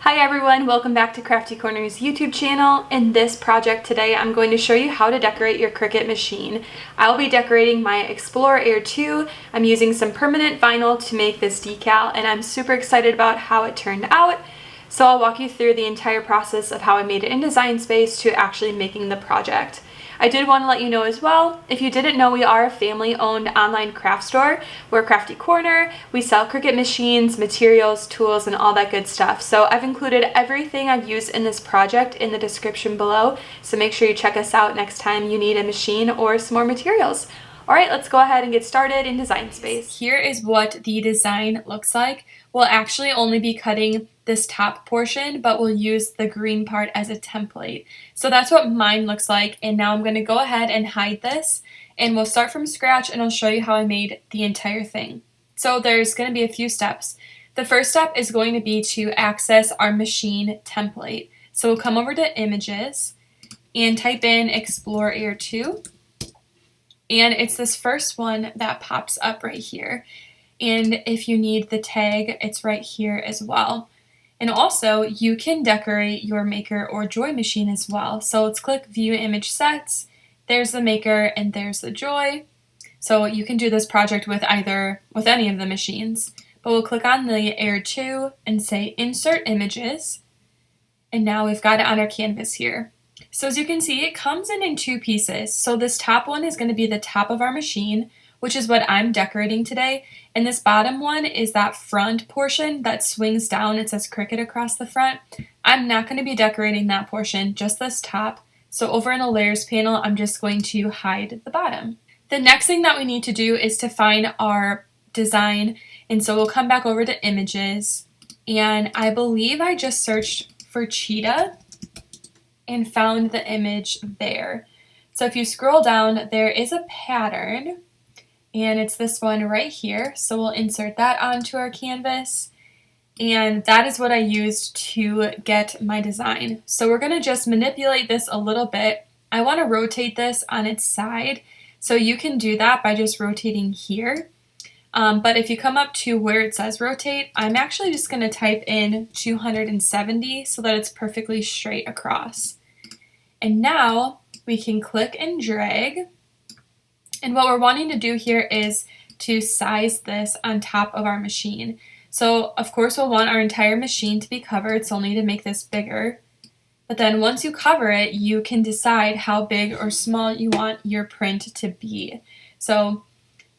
Hi everyone, welcome back to Craft-e-Corner's YouTube channel. In this project today, I'm going to show you how to decorate your Cricut machine. I'll be decorating my Explorer Air 2. I'm using some permanent vinyl to make this decal, and I'm super excited about how it turned out. So I'll walk you through the entire process of how I made it in Design Space to actually making the project. I did want to let you know as well, if you didn't know, we are a family-owned online craft store. We're Crafty Corner. We sell Cricut machines, materials, tools, and all that good stuff. So I've included everything I've used in this project in the description below, so make sure you check us out next time you need a machine or some more materials. Alright, let's go ahead and get started in Design Space. Here is what the design looks like. We'll actually only be cutting this top portion, but we'll use the green part as a template. So that's what mine looks like, and now I'm going to go ahead and hide this, and we'll start from scratch, and I'll show you how I made the entire thing. So there's going to be a few steps. The first step is going to be to access our machine template. So we'll come over to Images, and type in Explorer Air 2. And it's this first one that pops up right here. And if you need the tag, it's right here as well. And also, you can decorate your Maker or Joy machine as well. So let's click View Image Sets. There's the Maker and there's the Joy. So you can do this project with any of the machines. But we'll click on the Air 2 and say Insert Images. And now we've got it on our canvas here. So as you can see, it comes in two pieces. So this top one is going to be the top of our machine, which is what I'm decorating today. And this bottom one is that front portion that swings down. It says Cricut across the front. I'm not going to be decorating that portion, just this top. So over in the layers panel, I'm just going to hide the bottom. The next thing that we need to do is to find our design. And so we'll come back over to Images. And I believe I just searched for cheetah and found the image there. So if you scroll down, there is a pattern, and it's this one right here. So we'll insert that onto our canvas, and that is what I used to get my design. So we're gonna just manipulate this a little bit. I wanna rotate this on its side, so you can do that by just rotating here. But if you come up to where it says rotate, I'm actually just going to type in 270 so that it's perfectly straight across. And now we can click and drag. And what we're wanting to do here is to size this on top of our machine. So of course we'll want our entire machine to be covered, so we'll need to make this bigger. But then once you cover it, you can decide how big or small you want your print to be. So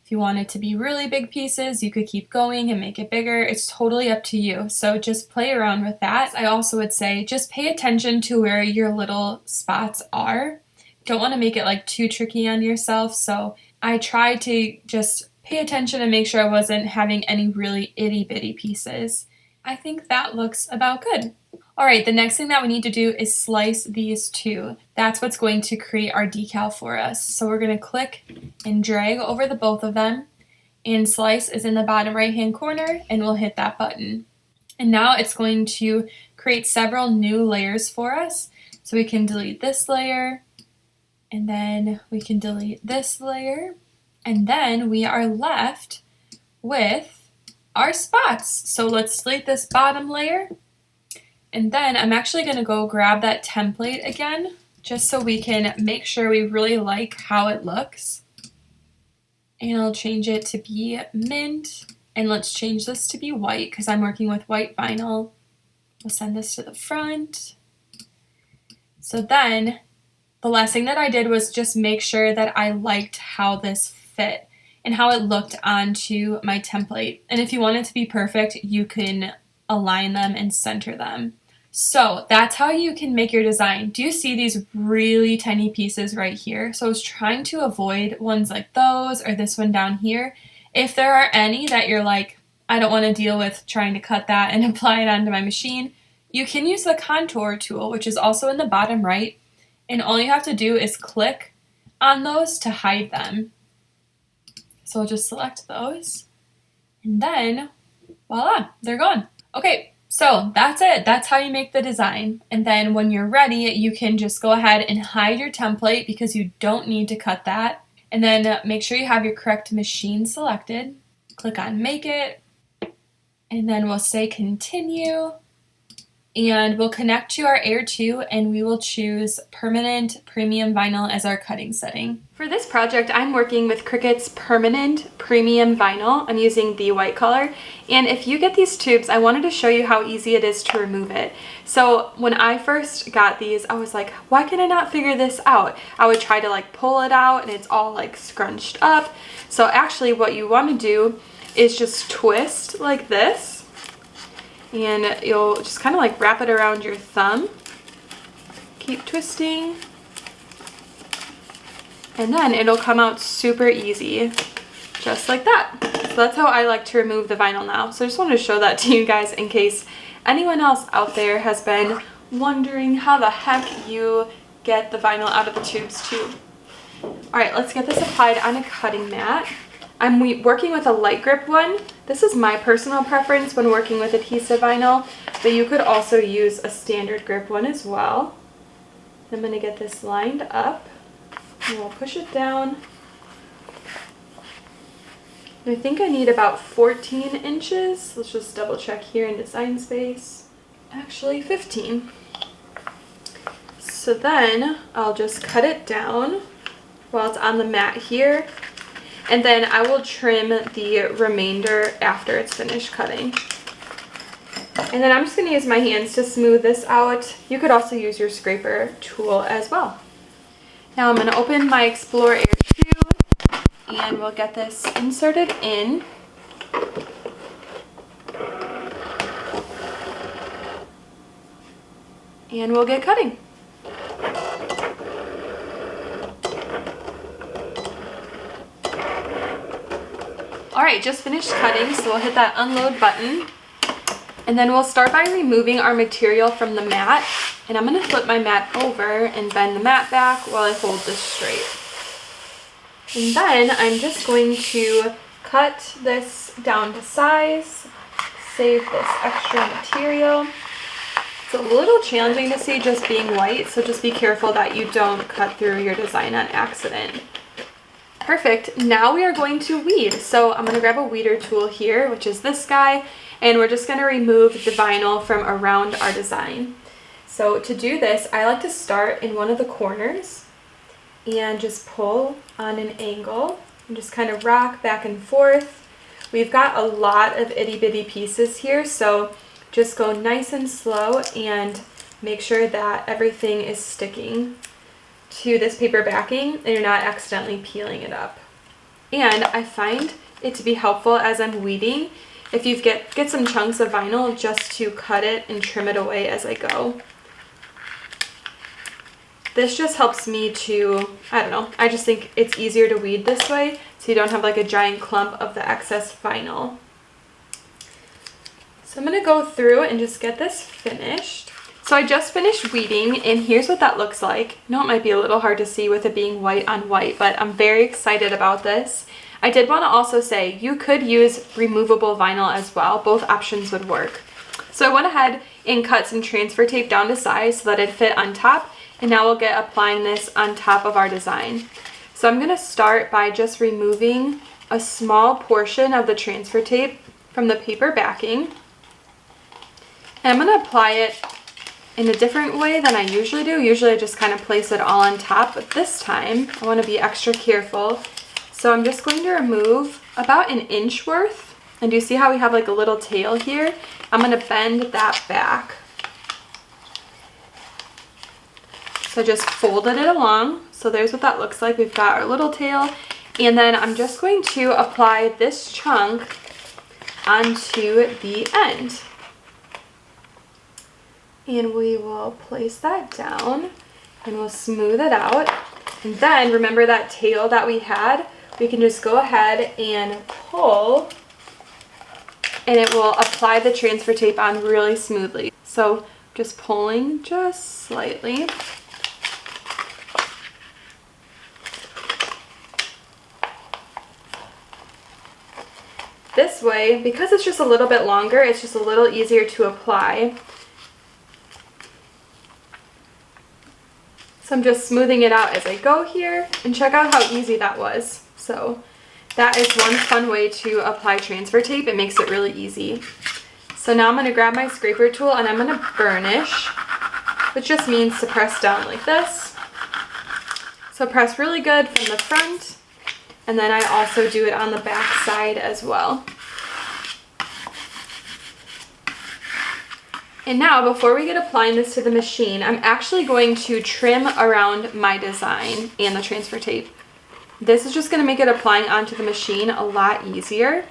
if you want it to be really big pieces, you could keep going and make it bigger. It's totally up to you. So just play around with that. I also would say just pay attention to where your little spots are. Don't want to make it like too tricky on yourself. So I tried to just pay attention and make sure I wasn't having any really itty bitty pieces. I think that looks about good. All right, the next thing that we need to do is slice these two. That's what's going to create our decal for us. So we're going to click and drag over the both of them, and slice is in the bottom right hand corner, and we'll hit that button. And now it's going to create several new layers for us. So we can delete this layer, and then we can delete this layer, and then we are left with our spots. So let's delete this bottom layer. And then I'm actually going to go grab that template again, just so we can make sure we really like how it looks. And I'll change it to be mint. And let's change this to be white because I'm working with white vinyl. We'll send this to the front. So then the last thing that I did was just make sure that I liked how this fit and how it looked onto my template. And if you want it to be perfect, you can align them and center them. So that's how you can make your design. Do you see these really tiny pieces right here? So I was trying to avoid ones like those or this one down here. If there are any that you're like, I don't want to deal with trying to cut that and apply it onto my machine, you can use the contour tool, which is also in the bottom right. And all you have to do is click on those to hide them. So I'll just select those. And then, voila, they're gone. Okay. So that's it. That's how you make the design. And then when you're ready, you can just go ahead and hide your template because you don't need to cut that. And then make sure you have your correct machine selected. Click on Make It. And then we'll say Continue. and we'll connect to our Air 2 and we will choose permanent premium vinyl as our cutting setting. For this project, I'm working with Cricut's permanent premium vinyl. I'm using the white color, and if you get these tubes, I wanted to show you how easy it is to remove it. So when I first got these, I was like, why can I not figure this out? I would try to like pull it out and it's all like scrunched up. So actually what you want to do is just twist like this. And you'll just kind of like wrap it around your thumb. Keep twisting. And then it'll come out super easy, just like that. So that's how I like to remove the vinyl now. So I just wanted to show that to you guys in case anyone else out there has been wondering how the heck you get the vinyl out of the tubes too. All right, let's get this applied on a cutting mat. I'm working with a light grip one. This is my personal preference when working with adhesive vinyl, but you could also use a standard grip one as well. I'm going to get this lined up and we'll push it down. And I think I need about 14 inches. Let's just double check here in Design Space. Actually 15. So then I'll just cut it down while it's on the mat here. And then I will trim the remainder after it's finished cutting. And then I'm just going to use my hands to smooth this out. You could also use your scraper tool as well. Now I'm going to open my Explorer Air 2 and we'll get this inserted in. And we'll get cutting. Alright, just finished cutting, so we'll hit that unload button. And then we'll start by removing our material from the mat. And I'm going to flip my mat over and bend the mat back while I hold this straight. And then I'm just going to cut this down to size, save this extra material. It's a little challenging to see just being white, so just be careful that you don't cut through your design on accident. Perfect. Now we are going to weed. So I'm going to grab a weeder tool here, which is this guy, and we're just going to remove the vinyl from around our design. So to do this, I like to start in one of the corners and just pull on an angle and just kind of rock back and forth. We've got a lot of itty bitty pieces here, so just go nice and slow and make sure that everything is sticking to this paper backing and you're not accidentally peeling it up. And I find it to be helpful as I'm weeding if you get some chunks of vinyl just to cut it and trim it away as I go. This just helps me to, I don't know, I just think it's easier to weed this way so you don't have like a giant clump of the excess vinyl. So I'm going to go through and just get this finished. So I just finished weeding, and here's what that looks like. I know it might be a little hard to see with it being white on white, but I'm very excited about this. I did want to also say you could use removable vinyl as well. Both options would work. So I went ahead and cut some transfer tape down to size so that it fit on top, and now we'll get applying this on top of our design. So I'm going to start by just removing a small portion of the transfer tape from the paper backing, and I'm going to apply it in a different way than I usually do. Usually I just kind of place it all on top, but this time I want to be extra careful. So I'm just going to remove about an inch worth, and do you see how we have like a little tail here? I'm going to bend that back. So I just folded it along. So there's what that looks like. We've got our little tail, and then I'm just going to apply this chunk onto the end. And we will place that down and we'll smooth it out. And then remember that tail that we had? We can just go ahead and pull, and it will apply the transfer tape on really smoothly. So just pulling just slightly. This way, because it's just a little bit longer, it's just a little easier to apply. So I'm just smoothing it out as I go here, and check out how easy that was. So that is one fun way to apply transfer tape. It makes it really easy. So now I'm going to grab my scraper tool and I'm going to burnish, which just means to press down like this. So press really good from the front, and then I also do it on the back side as well. And now, before we get applying this to the machine, I'm actually going to trim around my design and the transfer tape. This is just going to make it applying onto the machine a lot easier.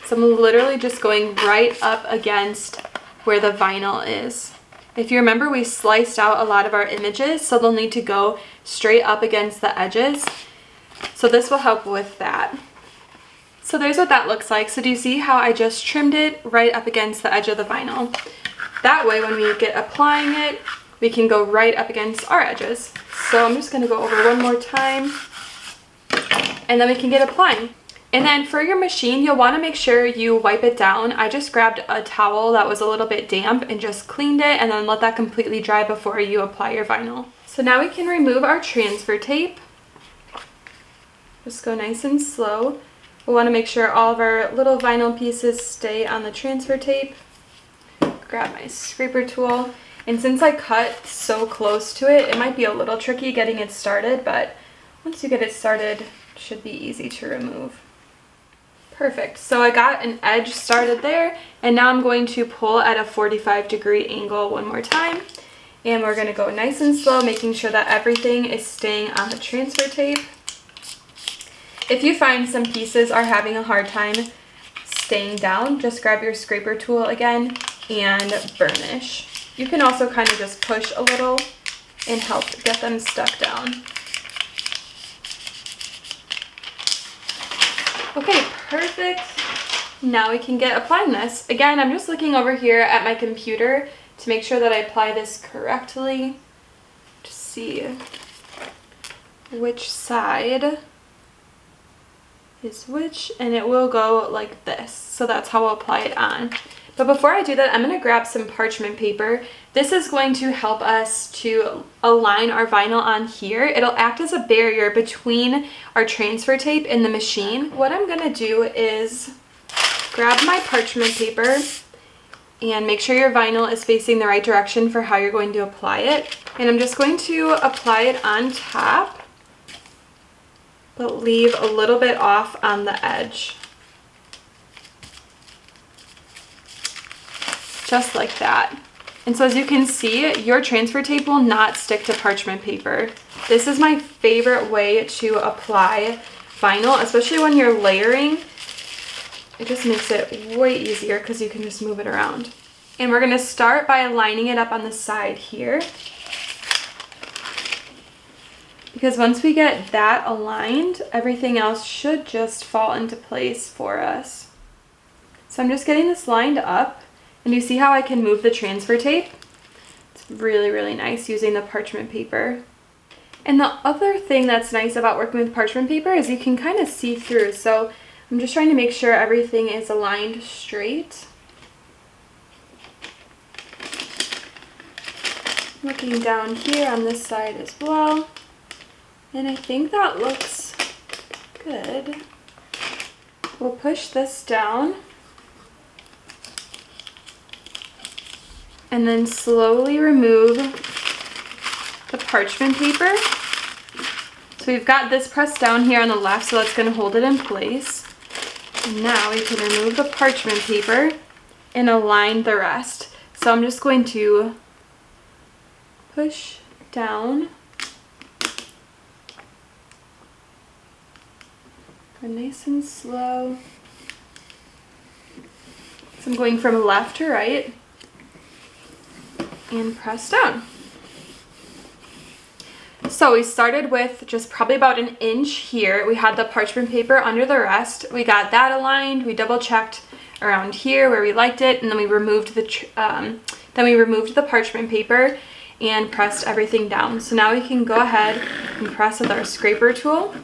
So I'm literally just going right up against where the vinyl is. If you remember, we sliced out a lot of our images, so they'll need to go straight up against the edges. So this will help with that. So there's what that looks like. So do you see how I just trimmed it right up against the edge of the vinyl? That way, when we get applying it, we can go right up against our edges. So I'm just going to go over one more time, and then we can get applying. And then for your machine, you'll want to make sure you wipe it down. I just grabbed a towel that was a little bit damp and just cleaned it, and then let that completely dry before you apply your vinyl. So now we can remove our transfer tape. Just go nice and slow. We'll want to make sure all of our little vinyl pieces stay on the transfer tape. Grab my scraper tool, and since I cut so close to it, it might be a little tricky getting it started, but once you get it started, it should be easy to remove. Perfect. So I got an edge started there, and now I'm going to pull at a 45-degree angle one more time, and we're going to go nice and slow, making sure that everything is staying on the transfer tape. If you find some pieces are having a hard time staying down, just grab your scraper tool again and burnish. You can also kind of just push a little and help get them stuck down. Okay, perfect. Now we can get applying this. Again, I'm just looking over here at my computer to make sure that I apply this correctly, to see which side is which, and it will go like this. So that's how I'll apply it on. But before I do that, I'm going to grab some parchment paper. This is going to help us to align our vinyl on here. It'll act as a barrier between our transfer tape and the machine. What I'm going to do is grab my parchment paper and make sure your vinyl is facing the right direction for how you're going to apply it. And I'm just going to apply it on top, but leave a little bit off on the edge. Just like that. And so as you can see, your transfer tape will not stick to parchment paper. This is my favorite way to apply vinyl, especially when you're layering. It just makes it way easier because you can just move it around. And we're going to start by lining it up on the side here, because once we get that aligned, everything else should just fall into place for us. So I'm just getting this lined up. And you see how I can move the transfer tape? It's really, really nice using the parchment paper. And the other thing that's nice about working with parchment paper is you can kind of see through. So I'm just trying to make sure everything is aligned straight. Looking down here on this side as well. And I think that looks good. We'll push this down. And then slowly remove the parchment paper. So we've got this pressed down here on the left, so that's going to hold it in place. And now we can remove the parchment paper and align the rest. So I'm just going to push down. Go nice and slow. So I'm going from left to right. And press down. So we started with just probably about an inch here. We had the parchment paper under the rest. We got that aligned. We double checked around here where we liked it, and then we removed the parchment paper and pressed everything down. So now we can go ahead and press with our scraper tool,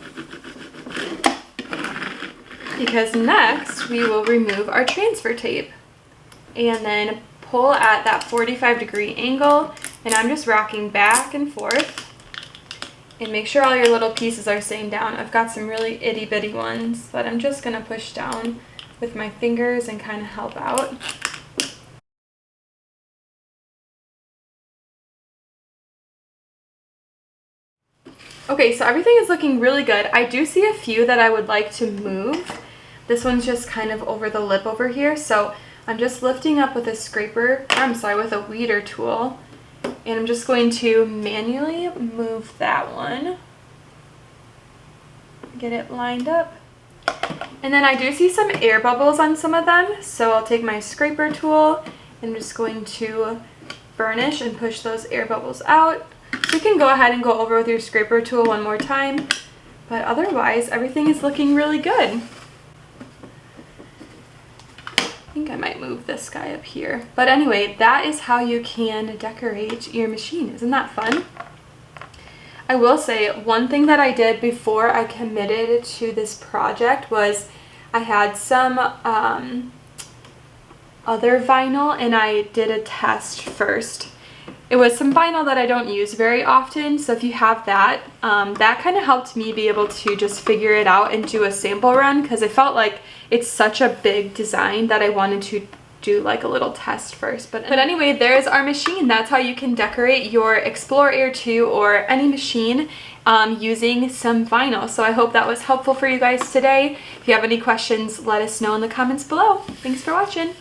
because next we will remove our transfer tape and then pull at that 45-degree angle, and I'm just rocking back and forth, and make sure all your little pieces are staying down. I've got some really itty-bitty ones that I'm just going to push down with my fingers and kind of help out. Okay, so everything is looking really good. I do see a few that I would like to move. This one's just kind of over the lip over here, so I'm just lifting up with a scraper, with a weeder tool, and I'm just going to manually move that one. Get it lined up. And then I do see some air bubbles on some of them, so I'll take my scraper tool and I'm just going to burnish and push those air bubbles out. You can go ahead and go over with your scraper tool one more time, but otherwise everything is looking really good. I think I might move this guy up here. But anyway, that is how you can decorate your machine. Isn't that fun? I will say one thing that I did before I committed to this project was I had some other vinyl and I did a test first. It was some vinyl that I don't use very often, so if you have that, that kind of helped me be able to just figure it out and do a sample run, because I felt like it's such a big design that I wanted to do like a little test first. But anyway, there's our machine. That's how you can decorate your Explorer Air 2 or any machine using some vinyl. So I hope that was helpful for you guys today. If you have any questions, let us know in the comments below. Thanks for watching.